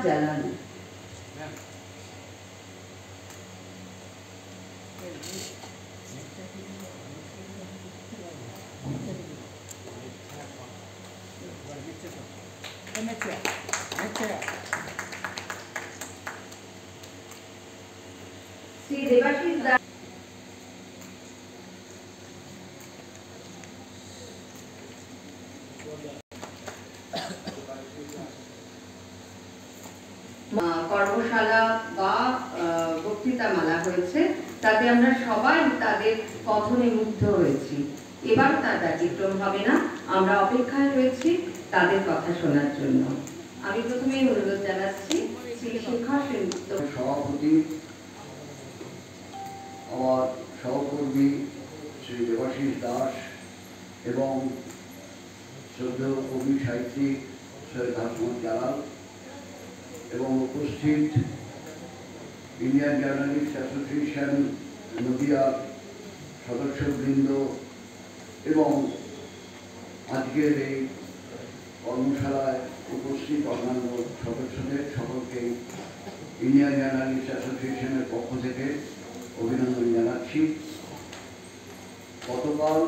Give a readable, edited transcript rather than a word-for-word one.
জ্বালানো। শ্রী দেবাশিস দাস কর্মশালা বা বক্তৃতামালা হয়েছে, তাতে আমরা সবাই তাদের কথনে মুগ্ধ হয়েছি। এবার তার ব্যতিক্রম হবে না, আমরা অপেক্ষায় রয়েছি তাদের কথা শোনার জন্য। আমি প্রথমেই অনুরোধ জানাচ্ছি শ্রী শেখর সেনগুপ্ত সভাপতি, আমার সহকর্মী শ্রী দেবাশিস দাস এবং শ্রদ্ধেয় কবি সাহিত্যিক সৈয়দ হাসমত জালাল এবং উপস্থিত ইন্ডিয়ান জার্নালিস্ট অ্যাসোসিয়েশন নদিয়ার সদস্যবৃন্দ এবং আজকের এই কর্মশালায় উপস্থিত অন্যান্য সদস্যদের সকলকে ইন্ডিয়ান জার্নালিস্ট অ্যাসোসিয়েশনের পক্ষ থেকে অভিনন্দন জানাচ্ছি। গতকাল